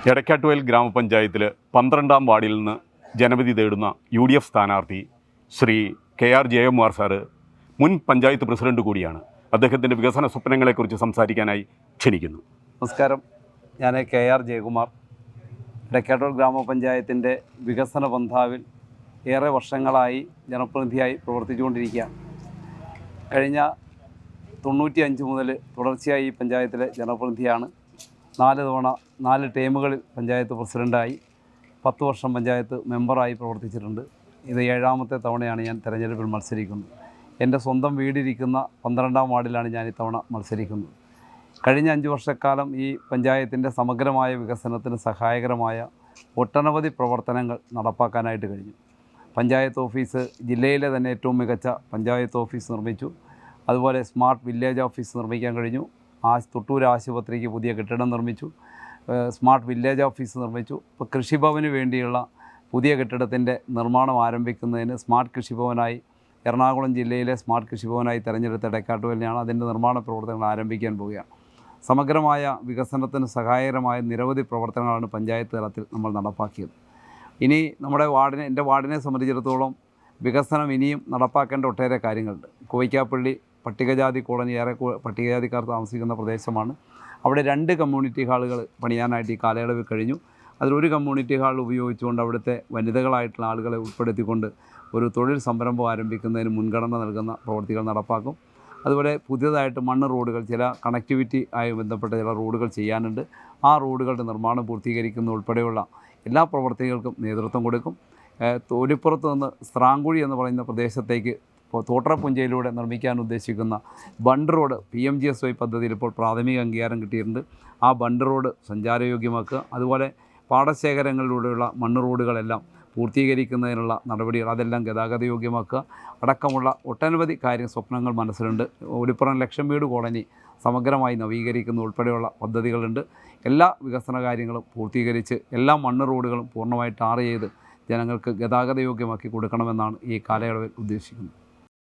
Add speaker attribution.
Speaker 1: എടക്കാട്ടുവയൽ ഗ്രാമപഞ്ചായത്തിൽ 12-ാം വാർഡിൽ നിന്ന് ജനവിധി തേടുന്ന UDF സ്ഥാനാർത്ഥി ശ്രീ KR ജയകുമാർ സാറ് മുൻ പഞ്ചായത്ത് പ്രസിഡന്റ് കൂടിയാണ്. അദ്ദേഹത്തിൻ്റെ വികസന സ്വപ്നങ്ങളെക്കുറിച്ച് സംസാരിക്കാനായി ക്ഷണിക്കുന്നു.
Speaker 2: നമസ്കാരം, ഞാൻ KR ജയകുമാർ. എടക്കാട്ടുവയൽ ഗ്രാമപഞ്ചായത്തിൻ്റെ വികസന പന്ഥാവിൽ ഏറെ വർഷങ്ങളായി ജനപ്രതിനിധിയായി പ്രവർത്തിച്ചുകൊണ്ടിരിക്കുകയാണ്. കഴിഞ്ഞ 95 മുതൽ തുടർച്ചയായി ഈ പഞ്ചായത്തിലെ ജനപ്രതിനിധിയാണ്. 4 തവണ 4 ടേമുകളിൽ പഞ്ചായത്ത് പ്രസിഡൻ്റായി 10 വർഷം പഞ്ചായത്ത് മെമ്പറായി പ്രവർത്തിച്ചിട്ടുണ്ട്. ഇത് 7ാമത്തെ തവണയാണ് ഞാൻ തെരഞ്ഞെടുപ്പിൽ മത്സരിക്കുന്നത്. എൻ്റെ സ്വന്തം വീടിരിക്കുന്ന 12-ാം വാർഡിലാണ് ഞാൻ ഇത്തവണ മത്സരിക്കുന്നത്. കഴിഞ്ഞ 5 വർഷക്കാലം ഈ പഞ്ചായത്തിൻ്റെ സമഗ്രമായ വികസനത്തിന് സഹായകരമായ ഒട്ടനവധി പ്രവർത്തനങ്ങൾ നടപ്പാക്കാനായിട്ട് കഴിഞ്ഞു. പഞ്ചായത്ത് ഓഫീസ്, ജില്ലയിലെ തന്നെ ഏറ്റവും മികച്ച പഞ്ചായത്ത് ഓഫീസ് നിർമ്മിച്ചു. അതുപോലെ സ്മാർട്ട് വില്ലേജ് ഓഫീസ് നിർമ്മിക്കാൻ കഴിഞ്ഞു. തൊട്ടൂർ ആശുപത്രിക്ക് പുതിയ കെട്ടിടം നിർമ്മിച്ചു. സ്മാർട്ട് വില്ലേജ് ഓഫീസ് നിർമ്മിച്ചു. ഇപ്പോൾ കൃഷിഭവന് വേണ്ടിയുള്ള പുതിയ കെട്ടിടത്തിൻ്റെ നിർമ്മാണം ആരംഭിക്കുന്നതിന് സ്മാർട്ട് കൃഷിഭവനായി എറണാകുളം ജില്ലയിലെ സ്മാർട്ട് കൃഷിഭവനായി തിരഞ്ഞെടുത്ത എടക്കാട്ടുവയലിനെയാണ്. അതിൻ്റെ നിർമ്മാണ പ്രവർത്തനങ്ങൾ ആരംഭിക്കാൻ പോവുകയാണ്. സമഗ്രമായ വികസനത്തിന് സഹായകരമായ നിരവധി പ്രവർത്തനങ്ങളാണ് പഞ്ചായത്ത് തലത്തിൽ നമ്മൾ നടപ്പാക്കിയത്. ഇനി എൻ്റെ വാർഡിനെ സംബന്ധിച്ചിടത്തോളം വികസനം ഇനിയും നടപ്പാക്കേണ്ട ഒട്ടേറെ കാര്യങ്ങളുണ്ട്. കോയിക്കാപ്പള്ളി പട്ടികജാതി കോളനി, ഏറെ പട്ടികജാതിക്കാർ താമസിക്കുന്ന പ്രദേശമാണ്. അവിടെ 2 കമ്മ്യൂണിറ്റി ഹാളുകൾ പണിയാനായിട്ട് ഈ കാലയളവിൽ കഴിഞ്ഞു. അതിലൊരു കമ്മ്യൂണിറ്റി ഹാൾ ഉപയോഗിച്ചുകൊണ്ട് അവിടുത്തെ വനിതകളായിട്ടുള്ള ആളുകളെ ഉൾപ്പെടുത്തിക്കൊണ്ട് ഒരു തൊഴിൽ സംരംഭം ആരംഭിക്കുന്നതിന് മുൻഗണന നൽകുന്ന പ്രവൃത്തികൾ നടപ്പാക്കും. അതുപോലെ പുതിയതായിട്ട് മണ്ണ് റോഡുകൾ, ചില കണക്ടിവിറ്റി ആയി ബന്ധപ്പെട്ട ചില റോഡുകൾ ചെയ്യാനുണ്ട്. ആ റോഡുകളുടെ നിർമ്മാണം പൂർത്തീകരിക്കുന്ന ഉൾപ്പെടെയുള്ള എല്ലാ പ്രവൃത്തികൾക്കും നേതൃത്വം കൊടുക്കും. തൊലിപ്പുറത്ത് നിന്ന് സ്രാങ്കുഴി എന്ന് പറയുന്ന പ്രദേശത്തേക്ക് തോട്ടറപ്പുഞ്ചയിലൂടെ നിർമ്മിക്കാൻ ഉദ്ദേശിക്കുന്ന ബണ്ട് റോഡ് PMGSY പദ്ധതിയിൽ ഇപ്പോൾ പ്രാഥമിക അംഗീകാരം കിട്ടിയിട്ടുണ്ട്. ആ ബണ്ട് റോഡ് സഞ്ചാരയോഗ്യമാക്കുക. അതുപോലെ പാടശേഖരങ്ങളിലൂടെയുള്ള മണ്ണ് റോഡുകളെല്ലാം പൂർത്തീകരിക്കുന്നതിനുള്ള നടപടികൾ, അതെല്ലാം ഗതാഗതയോഗ്യമാക്കുക അടക്കമുള്ള ഒട്ടനവധി സ്വപ്നങ്ങൾ മനസ്സിലുണ്ട്. ഒലിപ്പുറം ലക്ഷം വീട് കോളനി സമഗ്രമായി നവീകരിക്കുന്ന ഉൾപ്പെടെയുള്ള പദ്ധതികളുണ്ട്. എല്ലാ വികസന കാര്യങ്ങളും പൂർത്തീകരിച്ച് എല്ലാ മണ്ണ് റോഡുകളും പൂർണ്ണമായി ടാർ ചെയ്ത് ജനങ്ങൾക്ക് ഗതാഗതയോഗ്യമാക്കി കൊടുക്കണമെന്നാണ് ഈ കാലയളവിൽ ഉദ്ദേശിക്കുന്നത്.